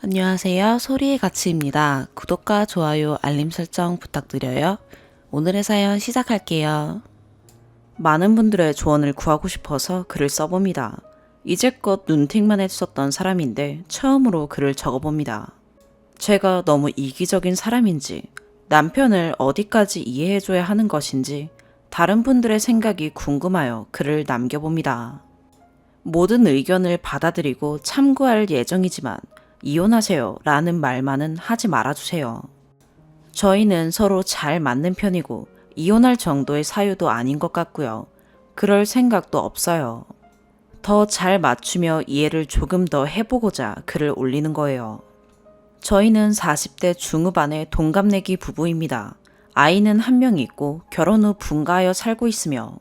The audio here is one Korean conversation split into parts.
안녕하세요. 소리의 가치입니다. 구독과 좋아요, 알림 설정 부탁드려요. 오늘의 사연 시작할게요. 많은 분들의 조언을 구하고 싶어서 글을 써봅니다. 이제껏 눈팅만 했었던 사람인데 처음으로 글을 적어봅니다. 제가 너무 이기적인 사람인지, 남편을 어디까지 이해해줘야 하는 것인지, 다른 분들의 생각이 궁금하여 글을 남겨봅니다. 모든 의견을 받아들이고 참고할 예정이지만 이혼하세요 라는 말만은 하지 말아주세요. 저희는 서로 잘 맞는 편이고 이혼할 정도의 사유도 아닌 것 같고요. 그럴 생각도 없어요. 더 잘 맞추며 이해를 조금 더 해보고자 글을 올리는 거예요. 저희는 40대 중후반의 동갑내기 부부입니다. 아이는 한 명 있고 결혼 후 분가하여 살고 있으며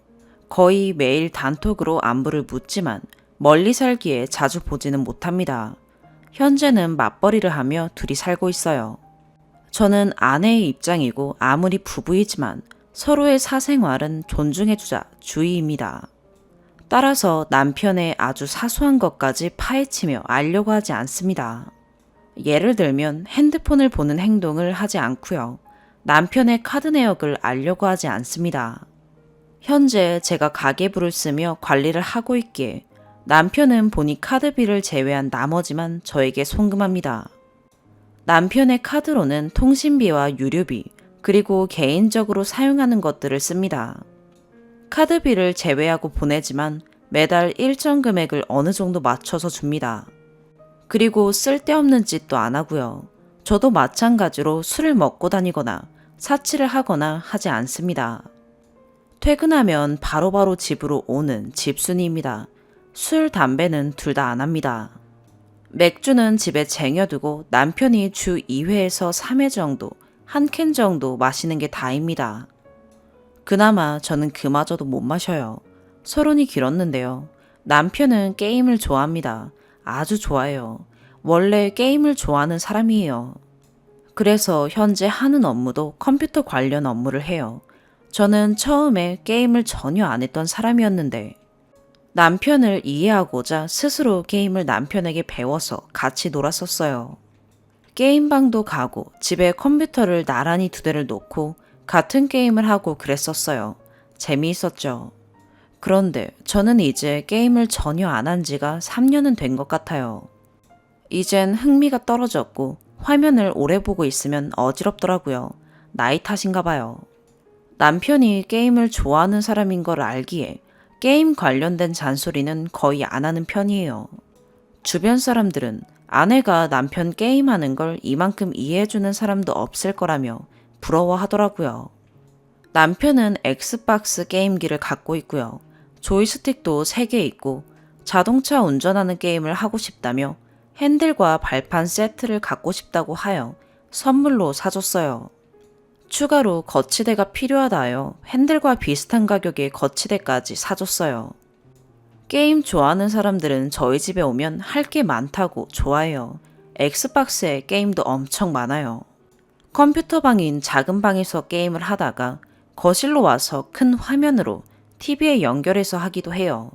거의 매일 단톡으로 안부를 묻지만 멀리 살기에 자주 보지는 못합니다. 현재는 맞벌이를 하며 둘이 살고 있어요. 저는 아내의 입장이고 아무리 부부이지만 서로의 사생활은 존중해주자 주의입니다. 따라서 남편의 아주 사소한 것까지 파헤치며 알려고 하지 않습니다. 예를 들면 핸드폰을 보는 행동을 하지 않고요. 남편의 카드 내역을 알려고 하지 않습니다. 현재 제가 가계부를 쓰며 관리를 하고 있기에 남편은 본인 카드비를 제외한 나머지만 저에게 송금합니다. 남편의 카드로는 통신비와 유류비, 그리고 개인적으로 사용하는 것들을 씁니다. 카드비를 제외하고 보내지만 매달 일정 금액을 어느 정도 맞춰서 줍니다. 그리고 쓸데없는 짓도 안 하고요. 저도 마찬가지로 술을 먹고 다니거나 사치를 하거나 하지 않습니다. 퇴근하면 바로바로 집으로 오는 집순이입니다. 술, 담배는 둘 다 안 합니다. 맥주는 집에 쟁여두고 남편이 주 2회에서 3회 정도, 한 캔 정도 마시는 게 다입니다. 그나마 저는 그마저도 못 마셔요. 서른이 길었는데요. 남편은 게임을 좋아합니다. 아주 좋아해요. 원래 게임을 좋아하는 사람이에요. 그래서 현재 하는 업무도 컴퓨터 관련 업무를 해요. 저는 처음에 게임을 전혀 안 했던 사람이었는데 남편을 이해하고자 스스로 게임을 남편에게 배워서 같이 놀았었어요. 게임방도 가고 집에 컴퓨터를 나란히 2대를 놓고 같은 게임을 하고 그랬었어요. 재미있었죠. 그런데 저는 이제 게임을 전혀 안 한 지가 3년은 된 것 같아요. 이젠 흥미가 떨어졌고 화면을 오래 보고 있으면 어지럽더라고요. 나이 탓인가 봐요. 남편이 게임을 좋아하는 사람인 걸 알기에 게임 관련된 잔소리는 거의 안 하는 편이에요. 주변 사람들은 아내가 남편 게임하는 걸 이만큼 이해해주는 사람도 없을 거라며 부러워하더라고요. 남편은 엑스박스 게임기를 갖고 있고요. 조이스틱도 3개 있고 자동차 운전하는 게임을 하고 싶다며 핸들과 발판 세트를 갖고 싶다고 하여 선물로 사줬어요. 추가로 거치대가 필요하다 하여 핸들과 비슷한 가격의 거치대까지 사줬어요. 게임 좋아하는 사람들은 저희 집에 오면 할 게 많다고 좋아해요. 엑스박스에 게임도 엄청 많아요. 컴퓨터 방인 작은 방에서 게임을 하다가 거실로 와서 큰 화면으로 TV에 연결해서 하기도 해요.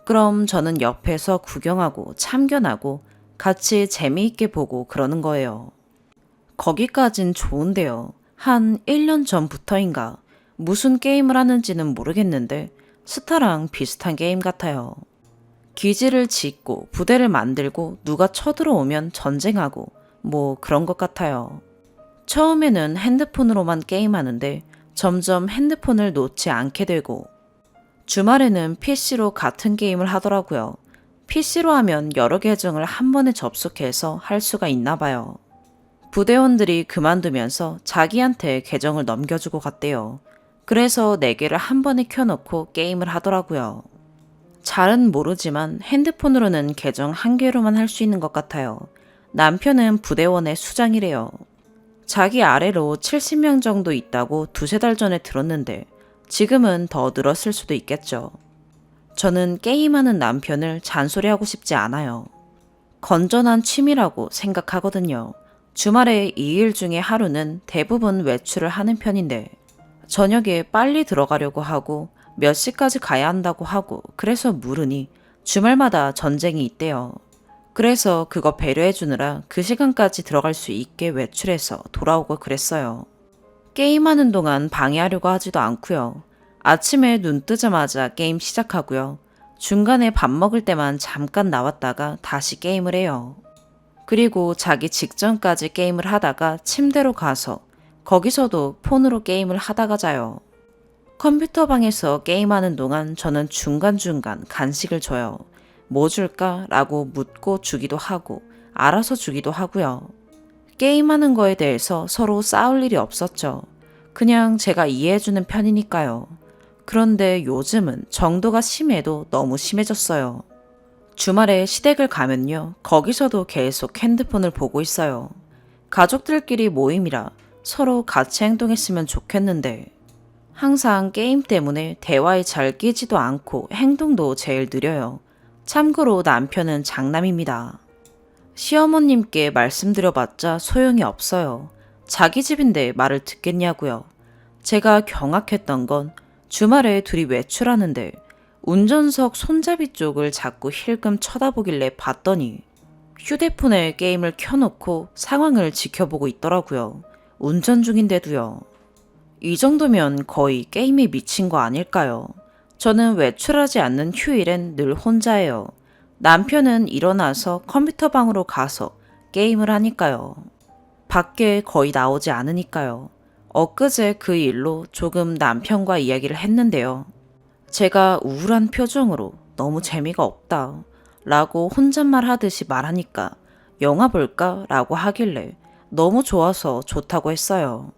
그럼 저는 옆에서 구경하고 참견하고 같이 재미있게 보고 그러는 거예요. 거기까진 좋은데요. 한 1년 전부터인가 무슨 게임을 하는지는 모르겠는데 스타랑 비슷한 게임 같아요. 기지를 짓고 부대를 만들고 누가 쳐들어오면 전쟁하고 뭐 그런 것 같아요. 처음에는 핸드폰으로만 게임하는데 점점 핸드폰을 놓지 않게 되고 주말에는 PC로 같은 게임을 하더라고요. PC로 하면 여러 계정을 한 번에 접속해서 할 수가 있나 봐요. 부대원들이 그만두면서 자기한테 계정을 넘겨주고 갔대요. 그래서 4개를 한 번에 켜놓고 게임을 하더라고요. 잘은 모르지만 핸드폰으로는 계정 1개로만 할 수 있는 것 같아요. 남편은 부대원의 수장이래요. 자기 아래로 70명 정도 있다고 2~3달 전에 들었는데 지금은 더 늘었을 수도 있겠죠. 저는 게임하는 남편을 잔소리하고 싶지 않아요. 건전한 취미라고 생각하거든요. 주말에 2일 중에 하루는 대부분 외출을 하는 편인데 저녁에 빨리 들어가려고 하고 몇 시까지 가야 한다고 하고 그래서 물으니 주말마다 전쟁이 있대요. 그래서 그거 배려해주느라 그 시간까지 들어갈 수 있게 외출해서 돌아오고 그랬어요. 게임하는 동안 방해하려고 하지도 않고요. 아침에 눈 뜨자마자 게임 시작하고요. 중간에 밥 먹을 때만 잠깐 나왔다가 다시 게임을 해요. 그리고 자기 직전까지 게임을 하다가 침대로 가서 거기서도 폰으로 게임을 하다가 자요. 컴퓨터 방에서 게임하는 동안 저는 중간중간 간식을 줘요. 뭐 줄까? 라고 묻고 주기도 하고 알아서 주기도 하고요. 게임하는 거에 대해서 서로 싸울 일이 없었죠. 그냥 제가 이해해주는 편이니까요. 그런데 요즘은 정도가 심해도 너무 심해졌어요. 주말에 시댁을 가면요. 거기서도 계속 핸드폰을 보고 있어요. 가족들끼리 모임이라 서로 같이 행동했으면 좋겠는데 항상 게임 때문에 대화에 잘 끼지도 않고 행동도 제일 느려요. 참고로 남편은 장남입니다. 시어머님께 말씀드려봤자 소용이 없어요. 자기 집인데 말을 듣겠냐고요. 제가 경악했던 건 주말에 둘이 외출하는데 운전석 손잡이 쪽을 자꾸 힐끔 쳐다보길래 봤더니 휴대폰에 게임을 켜놓고 상황을 지켜보고 있더라고요. 운전 중인데도요. 이 정도면 거의 게임에 미친 거 아닐까요? 저는 외출하지 않는 휴일엔 늘 혼자예요. 남편은 일어나서 컴퓨터 방으로 가서 게임을 하니까요. 밖에 거의 나오지 않으니까요. 엊그제 그 일로 조금 남편과 이야기를 했는데요. 제가 우울한 표정으로 너무 재미가 없다 라고 혼잣말 하듯이 말하니까 영화 볼까? 라고 하길래 너무 좋아서 좋다고 했어요.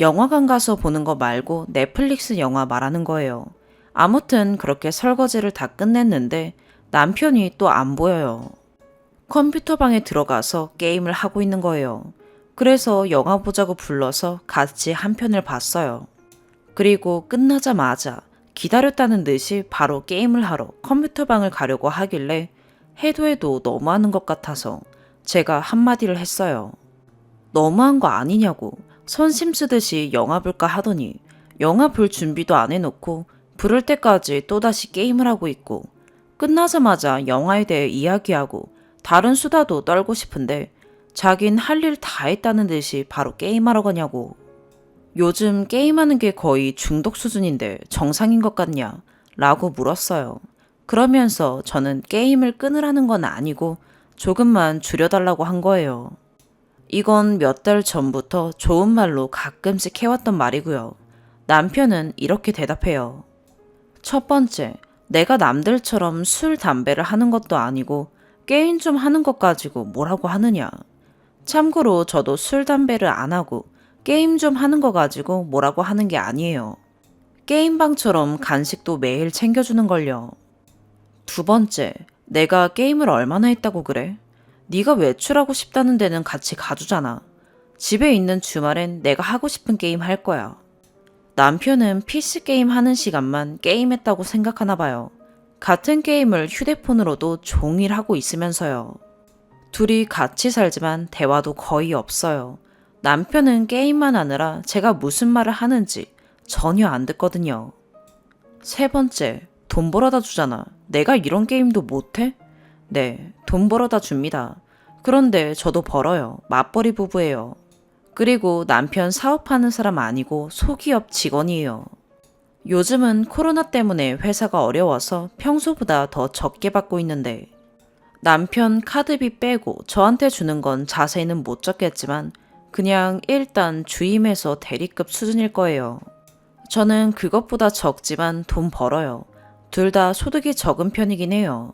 영화관 가서 보는 거 말고 넷플릭스 영화 말하는 거예요. 아무튼 그렇게 설거지를 다 끝냈는데 남편이 또 안 보여요. 컴퓨터 방에 들어가서 게임을 하고 있는 거예요. 그래서 영화 보자고 불러서 같이 한 편을 봤어요. 그리고 끝나자마자 기다렸다는 듯이 바로 게임을 하러 컴퓨터 방을 가려고 하길래 해도 너무하는 것 같아서 제가 한마디를 했어요. 너무한 거 아니냐고 선심 쓰듯이 영화 볼까 하더니 영화 볼 준비도 안 해놓고 부를 때까지 또다시 게임을 하고 있고 끝나자마자 영화에 대해 이야기하고 다른 수다도 떨고 싶은데 자긴 할 일 다 했다는 듯이 바로 게임하러 가냐고. 요즘 게임하는 게 거의 중독 수준인데 정상인 것 같냐? 라고 물었어요. 그러면서 저는 게임을 끊으라는 건 아니고 조금만 줄여달라고 한 거예요. 이건 몇 달 전부터 좋은 말로 가끔씩 해왔던 말이고요. 남편은 이렇게 대답해요. 첫 번째, 내가 남들처럼 술, 담배를 하는 것도 아니고 게임 좀 하는 것 가지고 뭐라고 하느냐. 참고로 저도 술, 담배를 안 하고 게임 좀 하는 거 가지고 뭐라고 하는 게 아니에요. 게임방처럼 간식도 매일 챙겨주는걸요. 두 번째, 내가 게임을 얼마나 했다고 그래? 네가 외출하고 싶다는 데는 같이 가주잖아. 집에 있는 주말엔 내가 하고 싶은 게임 할 거야. 남편은 PC게임 하는 시간만 게임했다고 생각하나 봐요. 같은 게임을 휴대폰으로도 종일 하고 있으면서요. 둘이 같이 살지만 대화도 거의 없어요. 남편은 게임만 하느라 제가 무슨 말을 하는지 전혀 안 듣거든요. 세 번째, 돈 벌어다 주잖아. 내가 이런 게임도 못해? 네, 돈 벌어다 줍니다. 그런데 저도 벌어요. 맞벌이 부부예요. 그리고 남편 사업하는 사람 아니고 소기업 직원이에요. 요즘은 코로나 때문에 회사가 어려워서 평소보다 더 적게 받고 있는데 남편 카드비 빼고 저한테 주는 건 자세히는 못 적겠지만 그냥 일단 주임에서 대리급 수준일 거예요. 저는 그것보다 적지만 돈 벌어요. 둘 다 소득이 적은 편이긴 해요.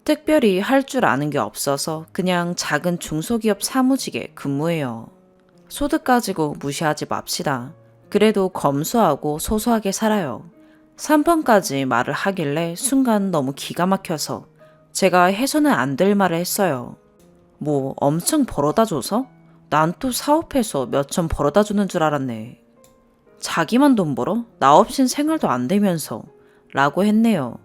특별히 할 줄 아는 게 없어서 그냥 작은 중소기업 사무직에 근무해요. 소득 가지고 무시하지 맙시다. 그래도 검소하고 소소하게 살아요. 3번까지 말을 하길래 순간 너무 기가 막혀서 제가 해서는 안 될 말을 했어요. 뭐 엄청 벌어다 줘서? 난 또 사업해서 몇 천 벌어다 주는 줄 알았네. 자기만 돈 벌어? 나 없인 생활도 안 되면서 라고 했네요.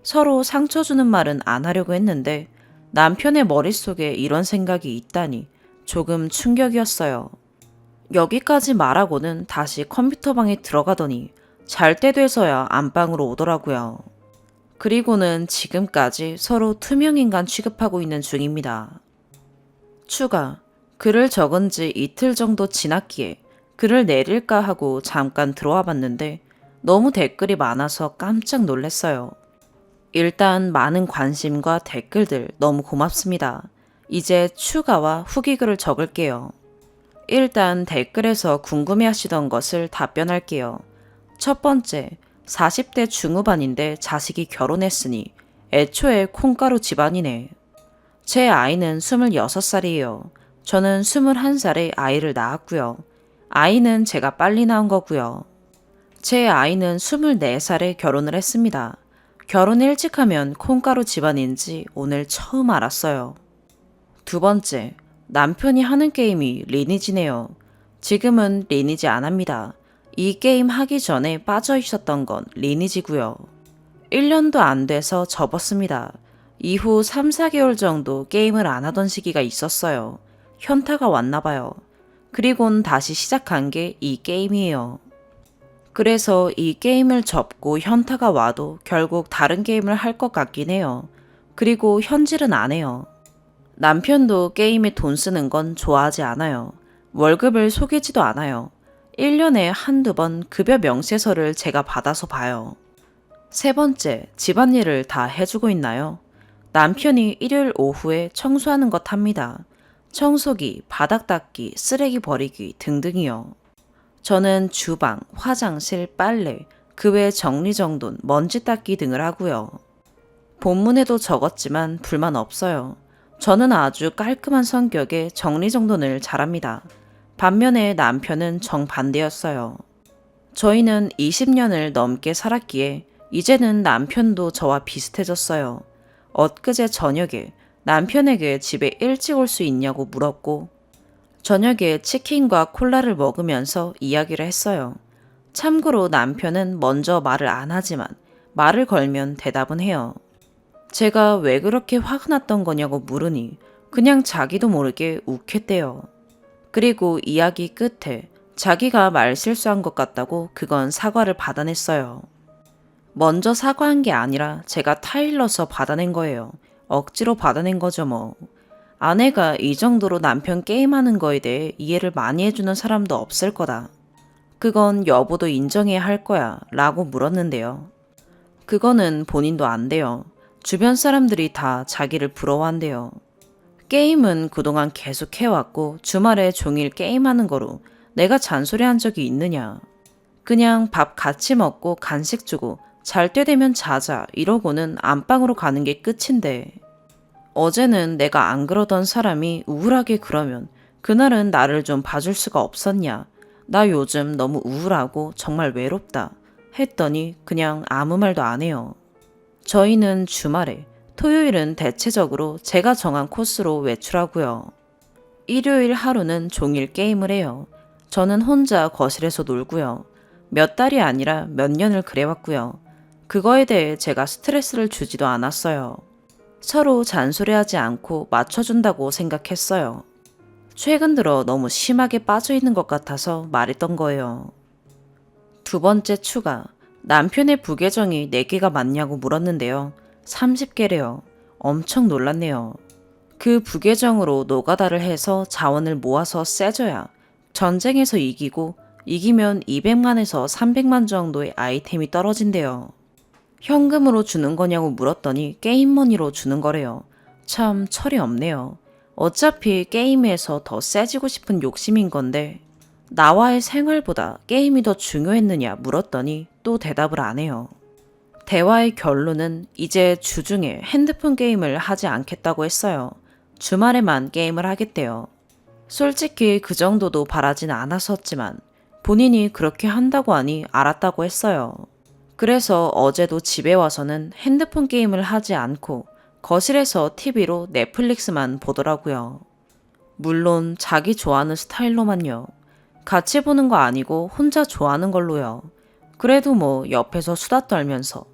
서로 상처 주는 말은 안 하려고 했는데 남편의 머릿속에 이런 생각이 있다니 조금 충격이었어요. 여기까지 말하고는 다시 컴퓨터 방에 들어가더니 잘 때 돼서야 안방으로 오더라고요. 그리고는 지금까지 서로 투명인간 취급하고 있는 중입니다. 추가. 글을 적은 지 이틀 정도 지났기에 글을 내릴까 하고 잠깐 들어와 봤는데 너무 댓글이 많아서 깜짝 놀랐어요. 일단 많은 관심과 댓글들 너무 고맙습니다. 이제 추가와 후기글을 적을게요. 일단 댓글에서 궁금해하시던 것을 답변할게요. 첫 번째, 40대 중후반인데 자식이 결혼했으니 애초에 콩가루 집안이네. 제 아이는 26살이에요. 저는 21살에 아이를 낳았고요. 아이는 제가 빨리 낳은 거고요. 제 아이는 24살에 결혼을 했습니다. 결혼 일찍 하면 콩가루 집안인지 오늘 처음 알았어요. 두 번째, 남편이 하는 게임이 리니지네요. 지금은 리니지 안 합니다. 이 게임 하기 전에 빠져 있었던 건 리니지고요. 1년도 안 돼서 접었습니다. 이후 3, 4개월 정도 게임을 안 하던 시기가 있었어요. 현타가 왔나 봐요. 그리곤 다시 시작한 게 이 게임이에요. 그래서 이 게임을 접고 현타가 와도 결국 다른 게임을 할 것 같긴 해요. 그리고 현질은 안 해요. 남편도 게임에 돈 쓰는 건 좋아하지 않아요. 월급을 속이지도 않아요. 1년에 한두 번 급여 명세서를 제가 받아서 봐요. 세 번째, 집안일을 다 해주고 있나요? 남편이 일요일 오후에 청소하는 것 합니다. 청소기, 바닥 닦기, 쓰레기 버리기 등등이요. 저는 주방, 화장실, 빨래, 그 외 정리정돈, 먼지 닦기 등을 하고요. 본문에도 적었지만 불만 없어요. 저는 아주 깔끔한 성격에 정리정돈을 잘합니다. 반면에 남편은 정반대였어요. 저희는 20년을 넘게 살았기에 이제는 남편도 저와 비슷해졌어요. 엊그제 저녁에 남편에게 집에 일찍 올 수 있냐고 물었고 저녁에 치킨과 콜라를 먹으면서 이야기를 했어요. 참고로 남편은 먼저 말을 안 하지만 말을 걸면 대답은 해요. 제가 왜 그렇게 화가 났던 거냐고 물으니 그냥 자기도 모르게 욱했대요. 그리고 이야기 끝에 자기가 말 실수한 것 같다고 그건 사과를 받아냈어요. 먼저 사과한 게 아니라 제가 타일러서 받아낸 거예요. 억지로 받아낸 거죠 뭐. 아내가 이 정도로 남편 게임하는 거에 대해 이해를 많이 해주는 사람도 없을 거다. 그건 여보도 인정해야 할 거야 라고 물었는데요. 그거는 본인도 안 돼요. 주변 사람들이 다 자기를 부러워한대요. 게임은 그동안 계속 해왔고 주말에 종일 게임하는 거로 내가 잔소리한 적이 있느냐. 그냥 밥 같이 먹고 간식 주고 잘 때 되면 자자 이러고는 안방으로 가는 게 끝인데 어제는 내가 안 그러던 사람이 우울하게 그러면 그날은 나를 좀 봐줄 수가 없었냐. 나 요즘 너무 우울하고 정말 외롭다 했더니 그냥 아무 말도 안 해요. 저희는 주말에, 토요일은 대체적으로 제가 정한 코스로 외출하고요. 일요일 하루는 종일 게임을 해요. 저는 혼자 거실에서 놀고요. 몇 달이 아니라 몇 년을 그래왔고요. 그거에 대해 제가 스트레스를 주지도 않았어요. 서로 잔소리하지 않고 맞춰준다고 생각했어요. 최근 들어 너무 심하게 빠져있는 것 같아서 말했던 거예요. 두 번째 추가. 남편의 부계정이 4개가 맞냐고 물었는데요. 30개래요. 엄청 놀랐네요. 그 부계정으로 노가다를 해서 자원을 모아서 세져야 전쟁에서 이기고 이기면 200만에서 300만 정도의 아이템이 떨어진대요. 현금으로 주는 거냐고 물었더니 게임머니로 주는 거래요. 참 철이 없네요. 어차피 게임에서 더 세지고 싶은 욕심인 건데 나와의 생활보다 게임이 더 중요했느냐 물었더니 또 대답을 안 해요. 대화의 결론은 이제 주중에 핸드폰 게임을 하지 않겠다고 했어요. 주말에만 게임을 하겠대요. 솔직히 그 정도도 바라진 않았었지만 본인이 그렇게 한다고 하니 알았다고 했어요. 그래서 어제도 집에 와서는 핸드폰 게임을 하지 않고 거실에서 TV로 넷플릭스만 보더라고요. 물론 자기 좋아하는 스타일로만요. 같이 보는 거 아니고 혼자 좋아하는 걸로요. 그래도 뭐 옆에서 수다 떨면서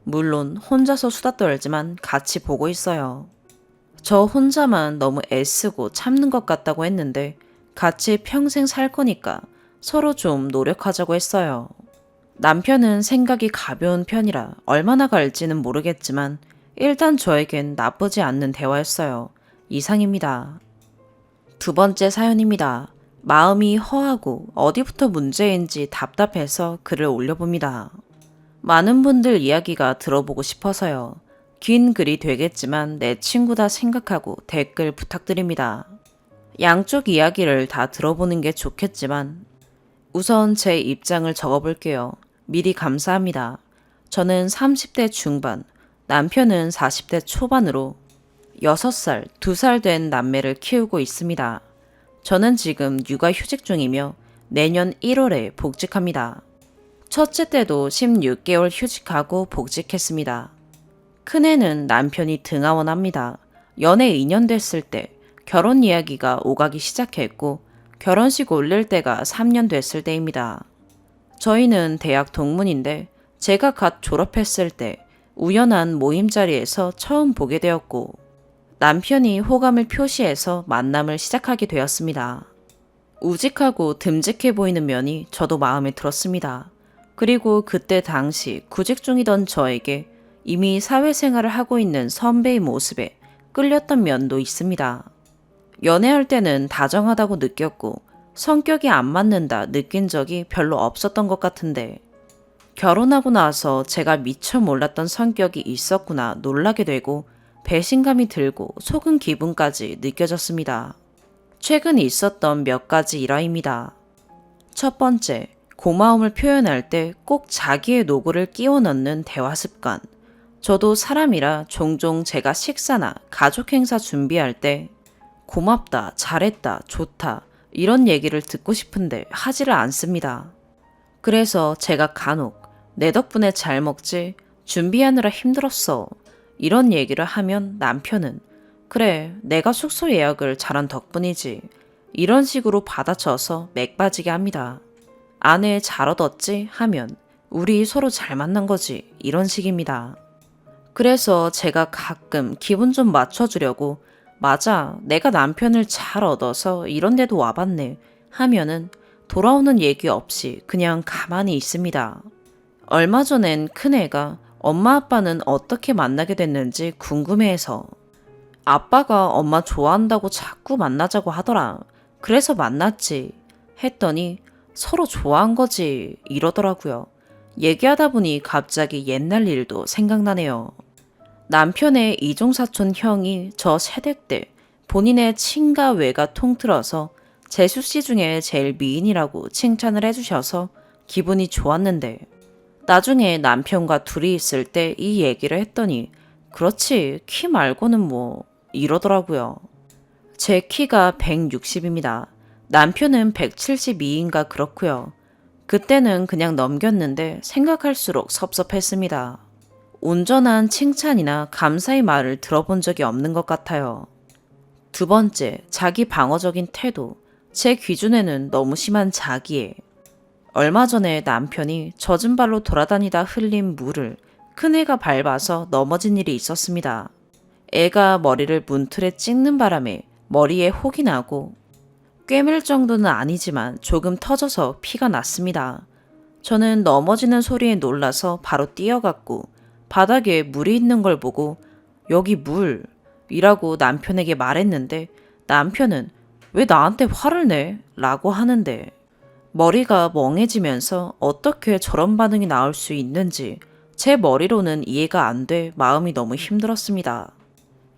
물론 혼자서 수다 떨지만 같이 보고 있어요. 저 혼자만 너무 애쓰고 참는 것 같다고 했는데 같이 평생 살 거니까 서로 좀 노력하자고 했어요. 남편은 생각이 가벼운 편이라 얼마나 갈지는 모르겠지만 일단 저에겐 나쁘지 않는 대화였어요. 이상입니다. 두 번째 사연입니다. 마음이 허하고 어디부터 문제인지 답답해서 글을 올려봅니다. 많은 분들 이야기가 들어보고 싶어서요. 긴 글이 되겠지만 내 친구다 생각하고 댓글 부탁드립니다. 양쪽 이야기를 다 들어보는 게 좋겠지만 우선 제 입장을 적어볼게요. 미리 감사합니다. 저는 30대 중반, 남편은 40대 초반으로 6살, 2살 된 남매를 키우고 있습니다. 저는 지금 육아휴직 중이며 내년 1월에 복직합니다. 첫째 때도 16개월 휴직하고 복직했습니다. 큰애는 남편이 등하원합니다. 연애 2년 됐을 때 결혼 이야기가 오가기 시작했고 결혼식 올릴 때가 3년 됐을 때입니다. 저희는 대학 동문인데 제가 갓 졸업했을 때 우연한 모임 자리에서 처음 보게 되었고 남편이 호감을 표시해서 만남을 시작하게 되었습니다. 우직하고 듬직해 보이는 면이 저도 마음에 들었습니다. 그리고 그때 당시 구직 중이던 저에게 이미 사회생활을 하고 있는 선배의 모습에 끌렸던 면도 있습니다. 연애할 때는 다정하다고 느꼈고 성격이 안 맞는다 느낀 적이 별로 없었던 것 같은데 결혼하고 나서 제가 미처 몰랐던 성격이 있었구나 놀라게 되고 배신감이 들고 속은 기분까지 느껴졌습니다. 최근 있었던 몇 가지 일화입니다. 첫 번째, 고마움을 표현할 때 꼭 자기의 노고를 끼워 넣는 대화 습관. 저도 사람이라 종종 제가 식사나 가족 행사 준비할 때 고맙다, 잘했다, 좋다 이런 얘기를 듣고 싶은데 하지를 않습니다. 그래서 제가 간혹 내 덕분에 잘 먹지 준비하느라 힘들었어 이런 얘기를 하면 남편은 그래 내가 숙소 예약을 잘한 덕분이지 이런 식으로 받아쳐서 맥 빠지게 합니다. 아내 잘 얻었지 하면 우리 서로 잘 만난 거지 이런 식입니다. 그래서 제가 가끔 기분 좀 맞춰주려고 맞아 내가 남편을 잘 얻어서 이런 데도 와봤네 하면은 돌아오는 얘기 없이 그냥 가만히 있습니다. 얼마 전엔 큰애가 엄마 아빠는 어떻게 만나게 됐는지 궁금해해서 아빠가 엄마 좋아한다고 자꾸 만나자고 하더라. 그래서 만났지 했더니 서로 좋아한 거지 이러더라고요. 얘기하다 보니 갑자기 옛날 일도 생각나네요. 남편의 이종사촌 형이 저 세댁 때 본인의 친가 외가 통틀어서 재수씨 중에 제일 미인이라고 칭찬을 해주셔서 기분이 좋았는데 나중에 남편과 둘이 있을 때 이 얘기를 했더니 그렇지 키 말고는 뭐 이러더라고요. 제 키가 160입니다. 남편은 172인가 그렇고요. 그때는 그냥 넘겼는데 생각할수록 섭섭했습니다. 온전한 칭찬이나 감사의 말을 들어본 적이 없는 것 같아요. 두 번째, 자기 방어적인 태도. 제 기준에는 너무 심한 자기애. 얼마 전에 남편이 젖은 발로 돌아다니다 흘린 물을 큰애가 밟아서 넘어진 일이 있었습니다. 애가 머리를 문틀에 찍는 바람에 머리에 혹이 나고 꿰맬 정도는 아니지만 조금 터져서 피가 났습니다. 저는 넘어지는 소리에 놀라서 바로 뛰어갔고 바닥에 물이 있는 걸 보고 여기 물이라고 남편에게 말했는데 남편은 왜 나한테 화를 내? 라고 하는데 머리가 멍해지면서 어떻게 저런 반응이 나올 수 있는지 제 머리로는 이해가 안 돼 마음이 너무 힘들었습니다.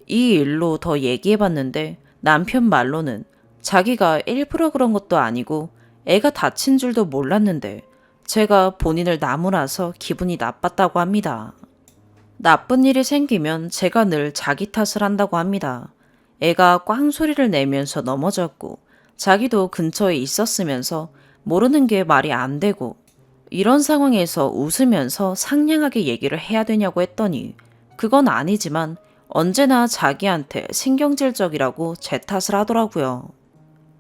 이 일로 더 얘기해봤는데 남편 말로는 자기가 일부러 그런 것도 아니고 애가 다친 줄도 몰랐는데 제가 본인을 나무라서 기분이 나빴다고 합니다. 나쁜 일이 생기면 제가 늘 자기 탓을 한다고 합니다. 애가 꽝소리를 내면서 넘어졌고 자기도 근처에 있었으면서 모르는 게 말이 안 되고 이런 상황에서 웃으면서 상냥하게 얘기를 해야 되냐고 했더니 그건 아니지만 언제나 자기한테 신경질적이라고 제 탓을 하더라고요.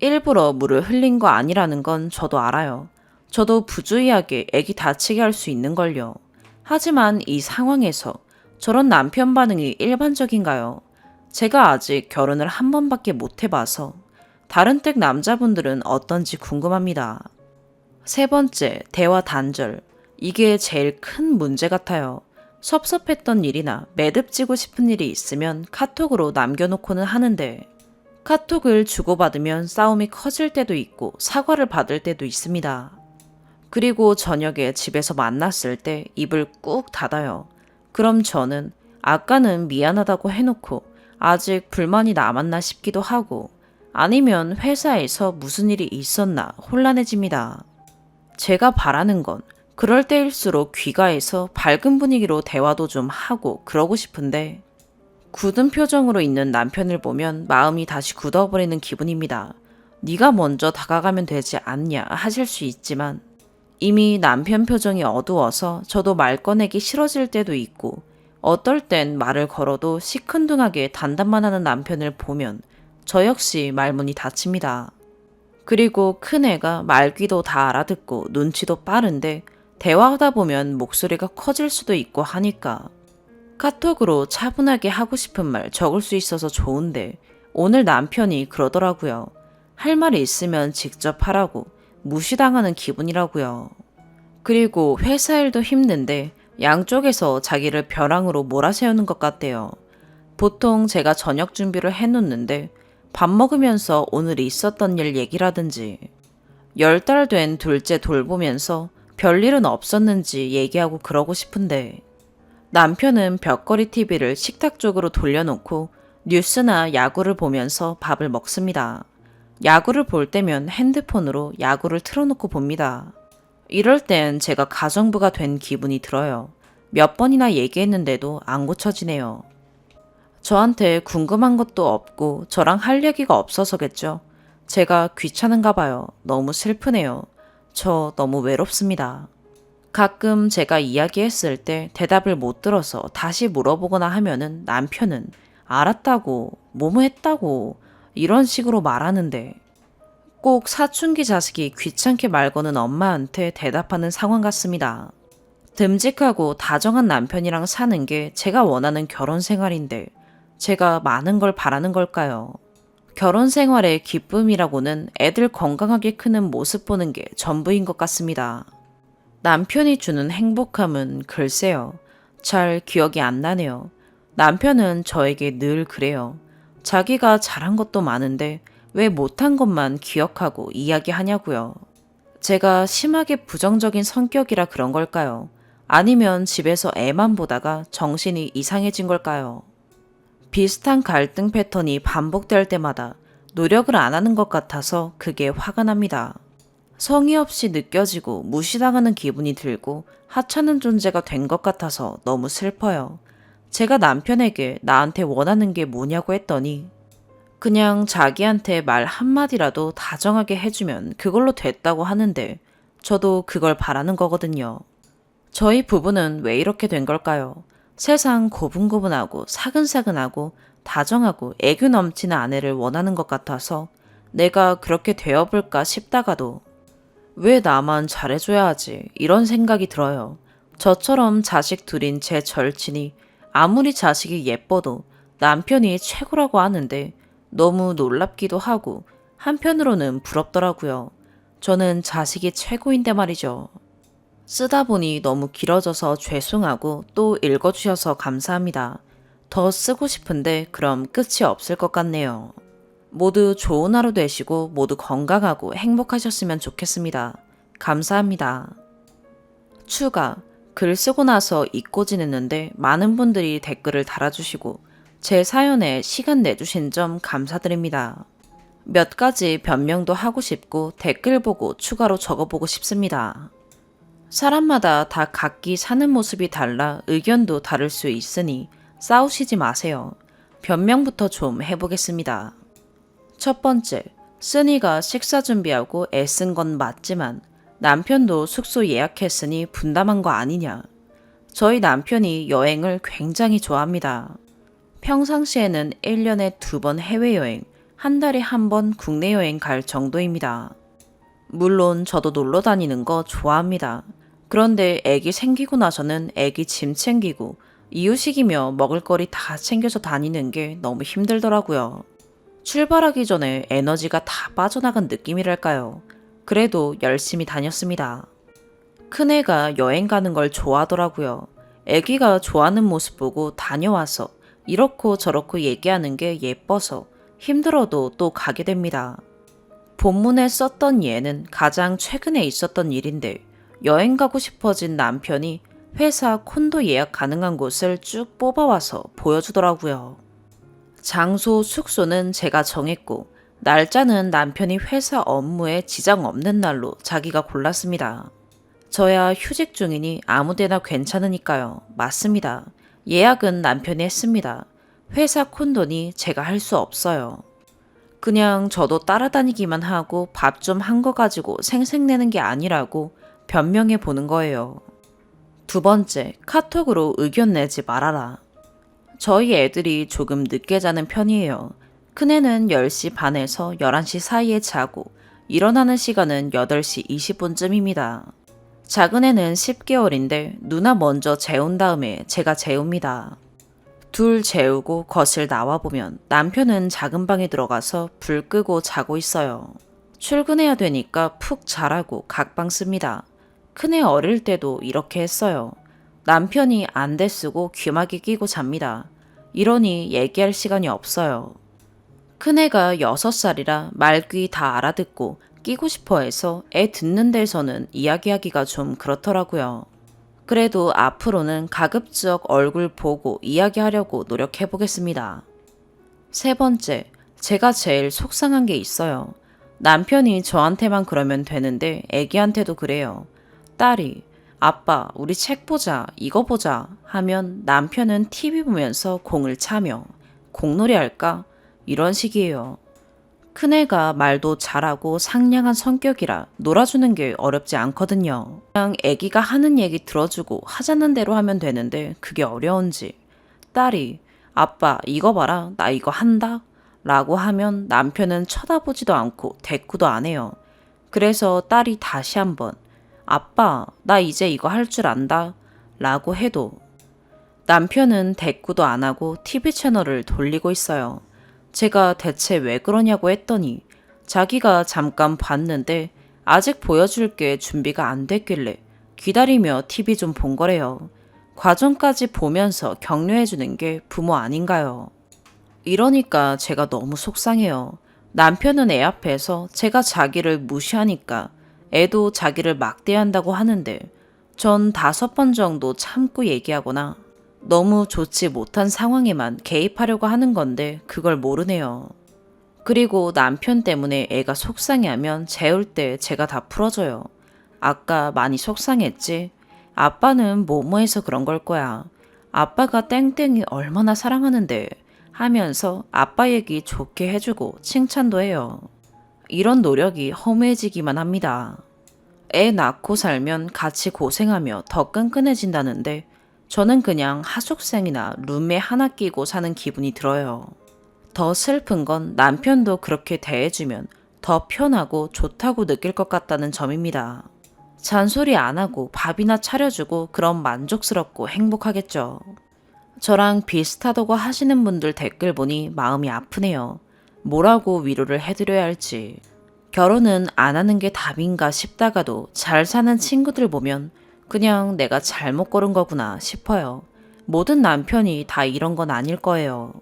일부러 물을 흘린 거 아니라는 건 저도 알아요. 저도 부주의하게 애기 다치게 할 수 있는걸요. 하지만 이 상황에서 저런 남편 반응이 일반적인가요? 제가 아직 결혼을 한 번밖에 못 해봐서 다른 댁 남자분들은 어떤지 궁금합니다. 세 번째, 대화 단절. 이게 제일 큰 문제 같아요. 섭섭했던 일이나 매듭지고 싶은 일이 있으면 카톡으로 남겨놓고는 하는데 카톡을 주고받으면 싸움이 커질 때도 있고 사과를 받을 때도 있습니다. 그리고 저녁에 집에서 만났을 때 입을 꾹 닫아요. 그럼 저는 아까는 미안하다고 해놓고 아직 불만이 남았나 싶기도 하고 아니면 회사에서 무슨 일이 있었나 혼란해집니다. 제가 바라는 건 그럴 때일수록 귀가해서 밝은 분위기로 대화도 좀 하고 그러고 싶은데 굳은 표정으로 있는 남편을 보면 마음이 다시 굳어버리는 기분입니다. 네가 먼저 다가가면 되지 않냐 하실 수 있지만 이미 남편 표정이 어두워서 저도 말 꺼내기 싫어질 때도 있고 어떨 땐 말을 걸어도 시큰둥하게 단답만 하는 남편을 보면 저 역시 말문이 닫힙니다. 그리고 큰애가 말귀도 다 알아듣고 눈치도 빠른데 대화하다 보면 목소리가 커질 수도 있고 하니까 카톡으로 차분하게 하고 싶은 말 적을 수 있어서 좋은데 오늘 남편이 그러더라고요. 할 말이 있으면 직접 하라고 무시당하는 기분이라고요. 그리고 회사 일도 힘든데 양쪽에서 자기를 벼랑으로 몰아세우는 것 같대요. 보통 제가 저녁 준비를 해놓는데 밥 먹으면서 오늘 있었던 일 얘기라든지 10달 된 둘째 돌보면서 별일은 없었는지 얘기하고 그러고 싶은데 남편은 벽걸이 TV를 식탁 쪽으로 돌려놓고 뉴스나 야구를 보면서 밥을 먹습니다. 야구를 볼 때면 핸드폰으로 야구를 틀어놓고 봅니다. 이럴 땐 제가 가정부가 된 기분이 들어요. 몇 번이나 얘기했는데도 안 고쳐지네요. 저한테 궁금한 것도 없고 저랑 할 얘기가 없어서겠죠. 제가 귀찮은가 봐요. 너무 슬프네요. 저 너무 외롭습니다. 가끔 제가 이야기했을 때 대답을 못 들어서 다시 물어보거나 하면은 남편은 알았다고, 뭐뭐 했다고 이런 식으로 말하는데 꼭 사춘기 자식이 귀찮게 말 거는 엄마한테 대답하는 상황 같습니다. 듬직하고 다정한 남편이랑 사는 게 제가 원하는 결혼 생활인데 제가 많은 걸 바라는 걸까요? 결혼 생활의 기쁨이라고는 애들 건강하게 크는 모습 보는 게 전부인 것 같습니다. 남편이 주는 행복함은 글쎄요. 잘 기억이 안 나네요. 남편은 저에게 늘 그래요. 자기가 잘한 것도 많은데 왜 못한 것만 기억하고 이야기하냐고요. 제가 심하게 부정적인 성격이라 그런 걸까요? 아니면 집에서 애만 보다가 정신이 이상해진 걸까요? 비슷한 갈등 패턴이 반복될 때마다 노력을 안 하는 것 같아서 그게 화가 납니다. 성의 없이 느껴지고 무시당하는 기분이 들고 하찮은 존재가 된 것 같아서 너무 슬퍼요. 제가 남편에게 나한테 원하는 게 뭐냐고 했더니 그냥 자기한테 말 한마디라도 다정하게 해주면 그걸로 됐다고 하는데 저도 그걸 바라는 거거든요. 저희 부부는 왜 이렇게 된 걸까요? 세상 고분고분하고 사근사근하고 다정하고 애교 넘치는 아내를 원하는 것 같아서 내가 그렇게 되어볼까 싶다가도 왜 나만 잘해줘야 하지? 이런 생각이 들어요. 저처럼 자식 둘인 제 절친이 아무리 자식이 예뻐도 남편이 최고라고 하는데 너무 놀랍기도 하고 한편으로는 부럽더라고요. 저는 자식이 최고인데 말이죠. 쓰다 보니 너무 길어져서 죄송하고 또 읽어주셔서 감사합니다. 더 쓰고 싶은데 그럼 끝이 없을 것 같네요. 모두 좋은 하루 되시고 모두 건강하고 행복하셨으면 좋겠습니다. 감사합니다. 추가, 글 쓰고 나서 잊고 지냈는데 많은 분들이 댓글을 달아주시고 제 사연에 시간 내주신 점 감사드립니다. 몇 가지 변명도 하고 싶고 댓글 보고 추가로 적어보고 싶습니다. 사람마다 다 각기 사는 모습이 달라 의견도 다를 수 있으니 싸우시지 마세요. 변명부터 좀 해보겠습니다. 첫 번째, 쓰니가 식사 준비하고 애쓴 건 맞지만 남편도 숙소 예약했으니 분담한 거 아니냐. 저희 남편이 여행을 굉장히 좋아합니다. 평상시에는 1년에 2번 해외여행, 한 달에 1번 국내 여행 갈 정도입니다. 물론 저도 놀러 다니는 거 좋아합니다. 그런데 애기 생기고 나서는 애기 짐 챙기고 이유식이며 먹을거리 다 챙겨서 다니는 게 너무 힘들더라고요. 출발하기 전에 에너지가 다 빠져나간 느낌이랄까요. 그래도 열심히 다녔습니다. 큰애가 여행 가는 걸 좋아하더라고요. 애기가 좋아하는 모습 보고 다녀와서 이렇고 저렇고 얘기하는 게 예뻐서 힘들어도 또 가게 됩니다. 본문에 썼던 예는 가장 최근에 있었던 일인데 여행 가고 싶어진 남편이 회사 콘도 예약 가능한 곳을 쭉 뽑아와서 보여주더라고요. 장소, 숙소는 제가 정했고 날짜는 남편이 회사 업무에 지장 없는 날로 자기가 골랐습니다. 저야 휴직 중이니 아무데나 괜찮으니까요. 맞습니다. 예약은 남편이 했습니다. 회사 콘도니 제가 할 수 없어요. 그냥 저도 따라다니기만 하고 밥 좀 한 거 가지고 생색내는 게 아니라고 변명해 보는 거예요. 두 번째, 카톡으로 의견 내지 말아라. 저희 애들이 조금 늦게 자는 편이에요. 큰애는 10시 반에서 11시 사이에 자고 일어나는 시간은 8시 20분쯤입니다. 작은 애는 10개월인데 누나 먼저 재운 다음에 제가 재웁니다. 둘 재우고 거실 나와보면 남편은 작은 방에 들어가서 불 끄고 자고 있어요. 출근해야 되니까 푹 자라고 각방 씁니다. 큰애 어릴 때도 이렇게 했어요. 남편이 안대 쓰고 귀마개 끼고 잡니다. 이러니 얘기할 시간이 없어요. 큰애가 6살이라 말귀 다 알아듣고 끼고 싶어 해서 애 듣는 데서는 이야기하기가 좀 그렇더라고요. 그래도 앞으로는 가급적 얼굴 보고 이야기하려고 노력해 보겠습니다. 세 번째, 제가 제일 속상한 게 있어요. 남편이 저한테만 그러면 되는데 애기한테도 그래요. 딸이 아빠 우리 책 보자 이거 보자 하면 남편은 TV 보면서 공을 차며 공놀이 할까? 이런 식이에요. 큰애가 말도 잘하고 상냥한 성격이라 놀아주는 게 어렵지 않거든요. 그냥 애기가 하는 얘기 들어주고 하자는 대로 하면 되는데 그게 어려운지. 딸이 아빠 이거 봐라 나 이거 한다 라고 하면 남편은 쳐다보지도 않고 대꾸도 안 해요. 그래서 딸이 다시 한번 아빠 나 이제 이거 할 줄 안다 라고 해도 남편은 대꾸도 안 하고 TV 채널을 돌리고 있어요. 제가 대체 왜 그러냐고 했더니 자기가 잠깐 봤는데 아직 보여줄 게 준비가 안 됐길래 기다리며 TV 좀 본 거래요. 과정까지 보면서 격려해주는 게 부모 아닌가요? 이러니까 제가 너무 속상해요. 남편은 애 앞에서 제가 자기를 무시하니까 애도 자기를 막대한다고 하는데 전 5번 정도 참고 얘기하거나 너무 좋지 못한 상황에만 개입하려고 하는 건데 그걸 모르네요. 그리고 남편 때문에 애가 속상해하면 재울 때 제가 다 풀어줘요. 아까 많이 속상했지? 아빠는 뭐뭐해서 그런 걸 거야. 아빠가 땡땡이 얼마나 사랑하는데 하면서 아빠 얘기 좋게 해주고 칭찬도 해요. 이런 노력이 허무해지기만 합니다. 애 낳고 살면 같이 고생하며 더 끈끈해진다는데 저는 그냥 하숙생이나 룸메 하나 끼고 사는 기분이 들어요. 더 슬픈 건 남편도 그렇게 대해주면 더 편하고 좋다고 느낄 것 같다는 점입니다. 잔소리 안 하고 밥이나 차려주고 그럼 만족스럽고 행복하겠죠. 저랑 비슷하다고 하시는 분들 댓글 보니 마음이 아프네요. 뭐라고 위로를 해드려야 할지. 결혼은 안 하는 게 답인가 싶다가도 잘 사는 친구들 보면 그냥 내가 잘못 고른 거구나 싶어요. 모든 남편이 다 이런 건 아닐 거예요.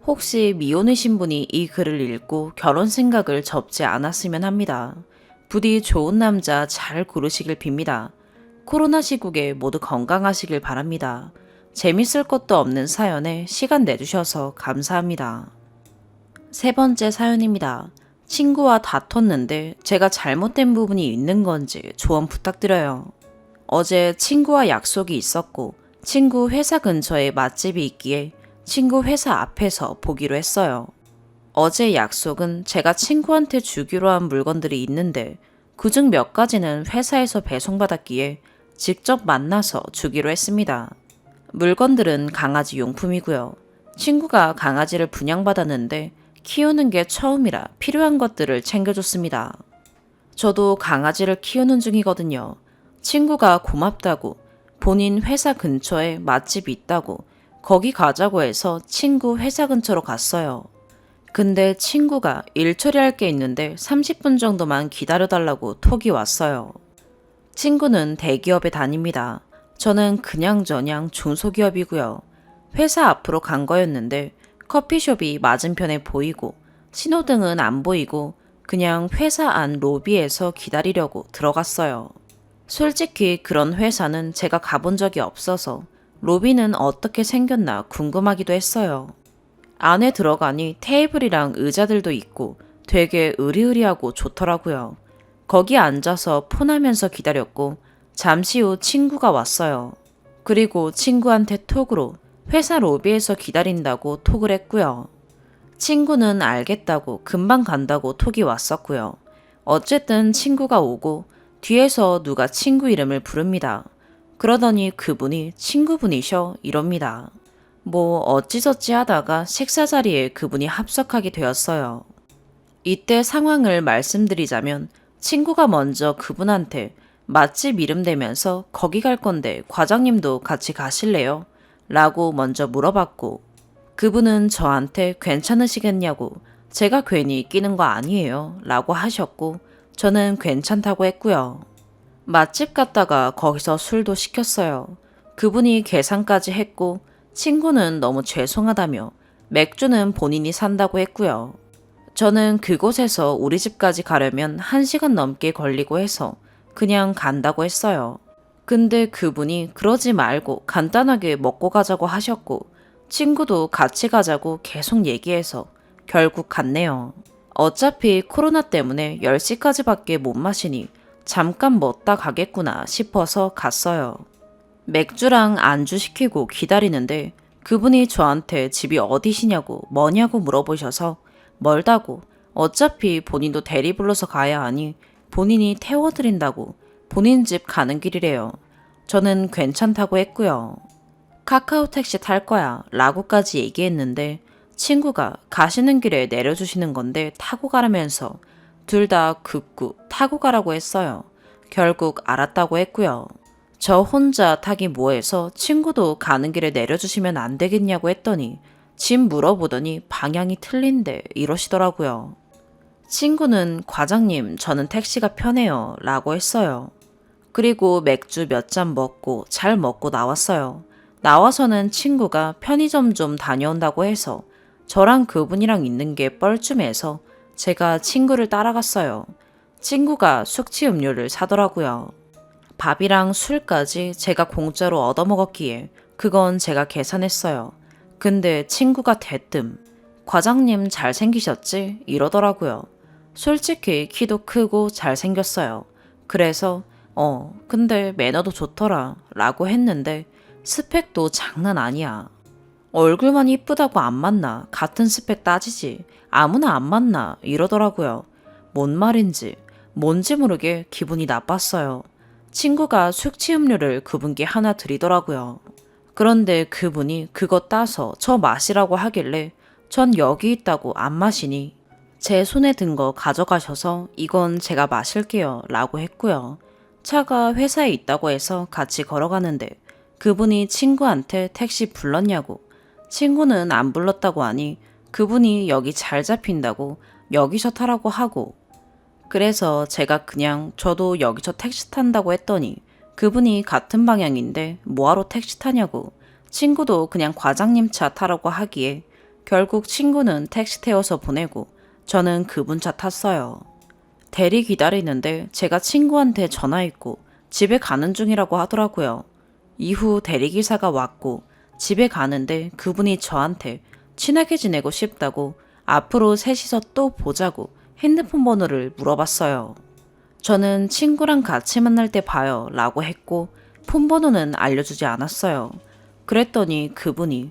혹시 미혼이신 분이 이 글을 읽고 결혼 생각을 접지 않았으면 합니다. 부디 좋은 남자 잘 고르시길 빕니다. 코로나 시국에 모두 건강하시길 바랍니다. 재밌을 것도 없는 사연에 시간 내주셔서 감사합니다. 세 번째 사연입니다. 친구와 다퉜는데 제가 잘못된 부분이 있는 건지 조언 부탁드려요. 어제 친구와 약속이 있었고 친구 회사 근처에 맛집이 있기에 친구 회사 앞에서 보기로 했어요. 어제 약속은 제가 친구한테 주기로 한 물건들이 있는데 그중 몇 가지는 회사에서 배송받았기에 직접 만나서 주기로 했습니다. 물건들은 강아지 용품이고요. 친구가 강아지를 분양받았는데 키우는 게 처음이라 필요한 것들을 챙겨줬습니다. 저도 강아지를 키우는 중이거든요. 친구가 고맙다고 본인 회사 근처에 맛집이 있다고 거기 가자고 해서 친구 회사 근처로 갔어요. 근데 친구가 일 처리할 게 있는데 30분 정도만 기다려달라고 톡이 왔어요. 친구는 대기업에 다닙니다. 저는 그냥저냥 중소기업이고요. 회사 앞으로 간 거였는데 커피숍이 맞은편에 보이고 신호등은 안 보이고 그냥 회사 안 로비에서 기다리려고 들어갔어요. 솔직히 그런 회사는 제가 가본 적이 없어서 로비는 어떻게 생겼나 궁금하기도 했어요. 안에 들어가니 테이블이랑 의자들도 있고 되게 으리으리하고 좋더라고요. 거기 앉아서 폰하면서 기다렸고 잠시 후 친구가 왔어요. 그리고 친구한테 톡으로 회사 로비에서 기다린다고 톡을 했고요. 친구는 알겠다고 금방 간다고 톡이 왔었고요. 어쨌든 친구가 오고 뒤에서 누가 친구 이름을 부릅니다. 그러더니 그분이 친구분이셔 이럽니다. 뭐 어찌저찌 하다가 식사 자리에 그분이 합석하게 되었어요. 이때 상황을 말씀드리자면 친구가 먼저 그분한테 맛집 이름 대면서 거기 갈 건데 과장님도 같이 가실래요? 라고 먼저 물어봤고 그분은 저한테 괜찮으시겠냐고 제가 괜히 끼는 거 아니에요 라고 하셨고 저는 괜찮다고 했고요. 맛집 갔다가 거기서 술도 시켰어요. 그분이 계산까지 했고 친구는 너무 죄송하다며 맥주는 본인이 산다고 했고요. 저는 그곳에서 우리 집까지 가려면 1시간 넘게 걸리고 해서 그냥 간다고 했어요. 근데 그분이 그러지 말고 간단하게 먹고 가자고 하셨고 친구도 같이 가자고 계속 얘기해서 결국 갔네요. 어차피 코로나 때문에 10시까지밖에 못 마시니 잠깐 먹다 가겠구나 싶어서 갔어요. 맥주랑 안주 시키고 기다리는데 그분이 저한테 집이 어디시냐고 뭐냐고 물어보셔서 멀다고 어차피 본인도 대리 불러서 가야 하니 본인이 태워드린다고 본인 집 가는 길이래요. 저는 괜찮다고 했고요. 카카오 택시 탈 거야 라고까지 얘기했는데 친구가 가시는 길에 내려주시는 건데 타고 가라면서 둘 다 극구 타고 가라고 했어요. 결국 알았다고 했고요. 저 혼자 타기 뭐해서 친구도 가는 길에 내려주시면 안 되겠냐고 했더니 집 물어보더니 방향이 틀린데 이러시더라고요. 친구는 과장님 저는 택시가 편해요 라고 했어요. 그리고 맥주 몇 잔 먹고 잘 먹고 나왔어요. 나와서는 친구가 편의점 좀 다녀온다고 해서 저랑 그분이랑 있는 게 뻘쭘해서 제가 친구를 따라갔어요. 친구가 숙취 음료를 사더라고요. 밥이랑 술까지 제가 공짜로 얻어먹었기에 그건 제가 계산했어요. 근데 친구가 대뜸 과장님 잘생기셨지? 이러더라고요. 솔직히 키도 크고 잘생겼어요. 그래서 근데 매너도 좋더라 라고 했는데 스펙도 장난 아니야. 얼굴만 이쁘다고 안 만나. 같은 스펙 따지지. 아무나 안 만나. 이러더라고요. 뭔 말인지 뭔지 모르게 기분이 나빴어요. 친구가 숙취 음료를 그분께 하나 드리더라고요. 그런데 그분이 그거 따서 저 마시라고 하길래 전 여기 있다고 안 마시니 제 손에 든 거 가져가셔서 이건 제가 마실게요 라고 했고요. 차가 회사에 있다고 해서 같이 걸어가는데 그분이 친구한테 택시 불렀냐고 친구는 안 불렀다고 하니 그분이 여기 잘 잡힌다고 여기서 타라고 하고 그래서 제가 그냥 저도 여기서 택시 탄다고 했더니 그분이 같은 방향인데 뭐하러 택시 타냐고 친구도 그냥 과장님 차 타라고 하기에 결국 친구는 택시 태워서 보내고 저는 그분 차 탔어요. 대리 기다리는데 제가 친구한테 전화했고 집에 가는 중이라고 하더라고요. 이후 대리기사가 왔고 집에 가는데 그분이 저한테 친하게 지내고 싶다고 앞으로 셋이서 또 보자고 핸드폰 번호를 물어봤어요. 저는 친구랑 같이 만날 때 봐요 라고 했고 폰 번호는 알려주지 않았어요. 그랬더니 그분이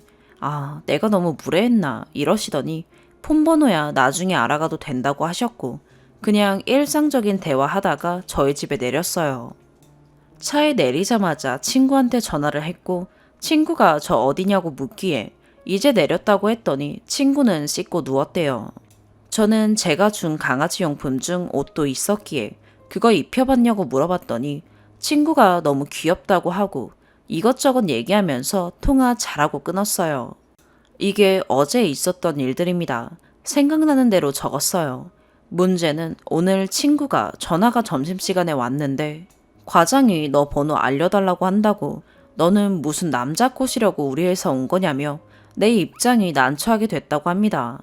내가 너무 무례했나 이러시더니 폰 번호야 나중에 알아가도 된다고 하셨고 그냥 일상적인 대화하다가 저희 집에 내렸어요. 차에 내리자마자 친구한테 전화를 했고 친구가 저 어디냐고 묻기에 이제 내렸다고 했더니 친구는 씻고 누웠대요. 저는 제가 준 강아지 용품 중 옷도 있었기에 그거 입혀봤냐고 물어봤더니 친구가 너무 귀엽다고 하고 이것저것 얘기하면서 통화 잘하고 끊었어요. 이게 어제 있었던 일들입니다. 생각나는 대로 적었어요. 문제는 오늘 친구가 전화가 점심시간에 왔는데 과장이 너 번호 알려달라고 한다고. 너는 무슨 남자 꼬시려고 우리 회사 온 거냐며 내 입장이 난처하게 됐다고 합니다.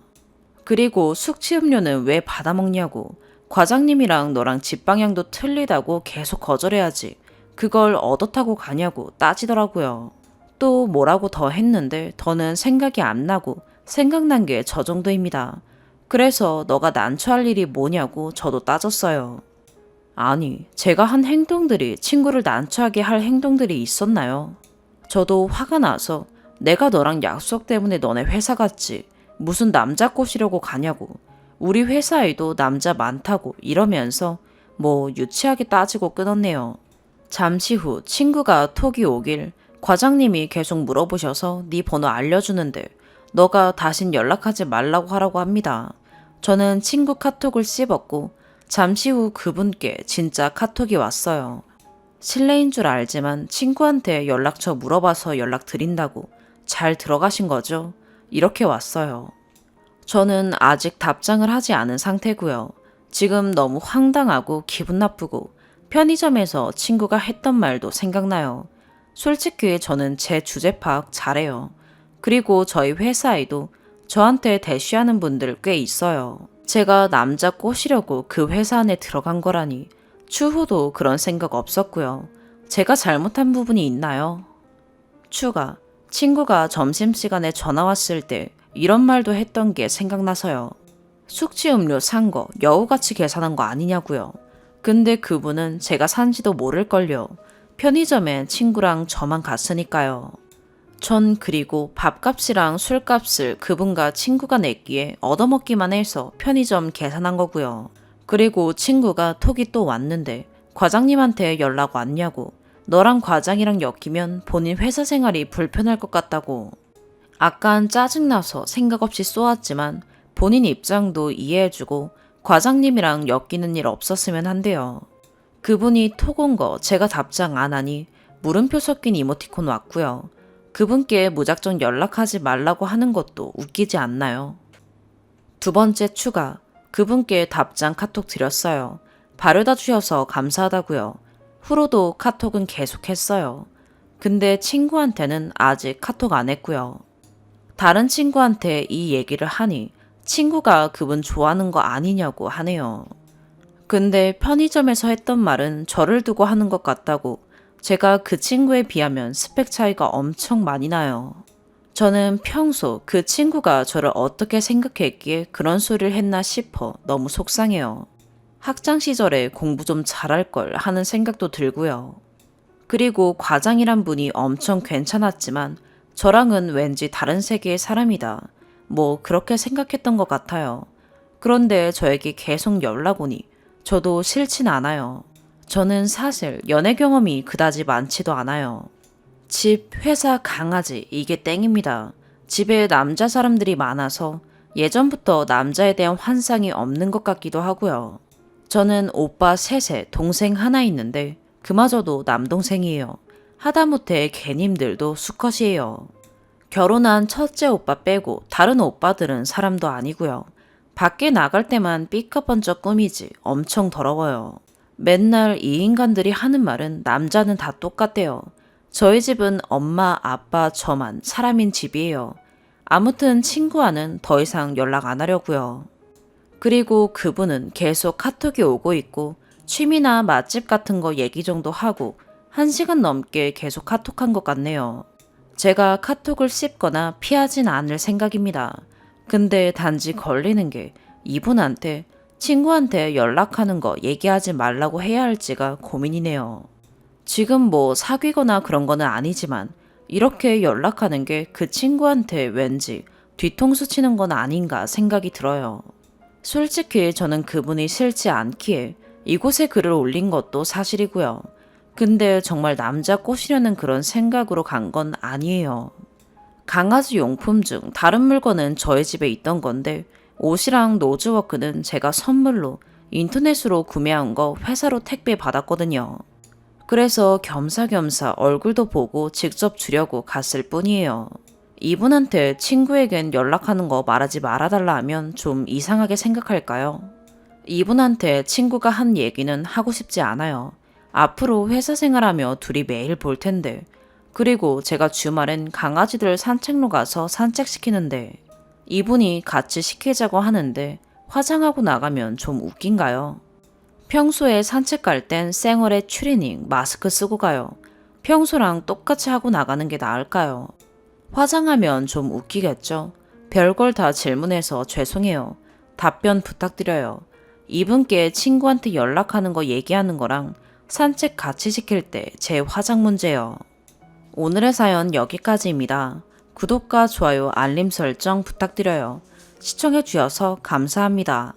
그리고 숙취 음료는 왜 받아먹냐고. 과장님이랑 너랑 집 방향도 틀리다고 계속 거절해야지. 그걸 얻어 타고 가냐고 따지더라고요. 또 뭐라고 더 했는데 더는 생각이 안 나고 생각난 게 저 정도입니다. 그래서 너가 난처할 일이 뭐냐고 저도 따졌어요. 아니, 제가 한 행동들이 친구를 난처하게 할 행동들이 있었나요? 저도 화가 나서 내가 너랑 약속 때문에 너네 회사 갔지. 무슨 남자 꼬시려고 가냐고. 우리 회사에도 남자 많다고 이러면서 뭐 유치하게 따지고 끊었네요. 잠시 후 친구가 톡이 오길 과장님이 계속 물어보셔서 네 번호 알려주는데 너가 다신 연락하지 말라고 하라고 합니다. 저는 친구 카톡을 씹었고 잠시 후 그분께 진짜 카톡이 왔어요. 실례인 줄 알지만 친구한테 연락처 물어봐서 연락드린다고. 잘 들어가신 거죠? 이렇게 왔어요. 저는 아직 답장을 하지 않은 상태고요. 지금 너무 황당하고 기분 나쁘고 편의점에서 친구가 했던 말도 생각나요. 솔직히 저는 제 주제 파악 잘해요. 그리고 저희 회사에도 저한테 대쉬하는 분들 꽤 있어요. 제가 남자 꼬시려고 그 회사 안에 들어간 거라니 추후도 그런 생각 없었고요. 제가 잘못한 부분이 있나요? 추가. 친구가 점심시간에 전화 왔을 때 이런 말도 했던 게 생각나서요. 숙취 음료 산 거 여우같이 계산한 거 아니냐고요. 근데 그분은 제가 산지도 모를걸요. 편의점에 친구랑 저만 갔으니까요. 전 그리고 밥값이랑 술값을 그분과 친구가 냈기에 얻어먹기만 해서 편의점 계산한 거고요. 그리고 친구가 톡이 또 왔는데 과장님한테 연락 왔냐고. 너랑 과장이랑 엮이면 본인 회사 생활이 불편할 것 같다고. 아깐 짜증나서 생각 없이 쏘았지만 본인 입장도 이해해주고 과장님이랑 엮이는 일 없었으면 한대요. 그분이 톡 온 거 제가 답장 안 하니 물음표 섞인 이모티콘 왔고요. 그분께 무작정 연락하지 말라고 하는 것도 웃기지 않나요? 두 번째 추가. 그분께 답장 카톡 드렸어요. 바래다 주셔서 감사하다고요. 후로도 카톡은 계속했어요. 근데 친구한테는 아직 카톡 안 했고요. 다른 친구한테 이 얘기를 하니 친구가 그분 좋아하는 거 아니냐고 하네요. 근데 편의점에서 했던 말은 저를 두고 하는 것 같다고. 제가 그 친구에 비하면 스펙 차이가 엄청 많이 나요. 저는 평소 그 친구가 저를 어떻게 생각했기에 그런 소리를 했나 싶어 너무 속상해요. 학창 시절에 공부 좀 잘할 걸 하는 생각도 들고요. 그리고 과장이란 분이 엄청 괜찮았지만 저랑은 왠지 다른 세계의 사람이다. 뭐 그렇게 생각했던 것 같아요. 그런데 저에게 계속 연락 오니 저도 싫진 않아요. 저는 사실 연애 경험이 그다지 많지도 않아요. 집, 회사, 강아지 이게 땡입니다. 집에 남자 사람들이 많아서 예전부터 남자에 대한 환상이 없는 것 같기도 하고요. 저는 오빠 셋에 동생 하나 있는데 그마저도 남동생이에요. 하다못해 개님들도 수컷이에요. 결혼한 첫째 오빠 빼고 다른 오빠들은 사람도 아니고요. 밖에 나갈 때만 삐까번쩍 꾸미지 엄청 더러워요. 맨날 이 인간들이 하는 말은 남자는 다 똑같대요. 저희 집은 엄마, 아빠, 저만 사람인 집이에요. 아무튼 친구와는 더 이상 연락 안 하려고요. 그리고 그분은 계속 카톡이 오고 있고 취미나 맛집 같은 거 얘기 정도 하고 1시간 넘게 계속 카톡한 것 같네요. 제가 카톡을 씹거나 피하진 않을 생각입니다. 근데 단지 걸리는 게 이분한테 친구한테 연락하는 거 얘기하지 말라고 해야 할지가 고민이네요. 지금 뭐 사귀거나 그런 거는 아니지만 이렇게 연락하는 게 그 친구한테 왠지 뒤통수 치는 건 아닌가 생각이 들어요. 솔직히 저는 그분이 싫지 않기에 이곳에 글을 올린 것도 사실이고요. 근데 정말 남자 꼬시려는 그런 생각으로 간 건 아니에요. 강아지 용품 중 다른 물건은 저희 집에 있던 건데 옷이랑 노즈워크는 제가 선물로 인터넷으로 구매한 거 회사로 택배 받았거든요. 그래서 겸사겸사 얼굴도 보고 직접 주려고 갔을 뿐이에요. 이분한테 친구에겐 연락하는 거 말하지 말아달라 하면 좀 이상하게 생각할까요? 이분한테 친구가 한 얘기는 하고 싶지 않아요. 앞으로 회사 생활하며 둘이 매일 볼 텐데. 그리고 제가 주말엔 강아지들 산책로 가서 산책시키는데 이분이 같이 시키자고 하는데 화장하고 나가면 좀 웃긴가요? 평소에 산책 갈 땐 생얼에 추리닝, 마스크 쓰고 가요. 평소랑 똑같이 하고 나가는 게 나을까요? 화장하면 좀 웃기겠죠? 별걸 다 질문해서 죄송해요. 답변 부탁드려요. 이분께 친구한테 연락하는 거 얘기하는 거랑 산책 같이 시킬 때 제 화장 문제요. 오늘의 사연 여기까지입니다. 구독과 좋아요, 알림 설정 부탁드려요. 시청해 주셔서 감사합니다.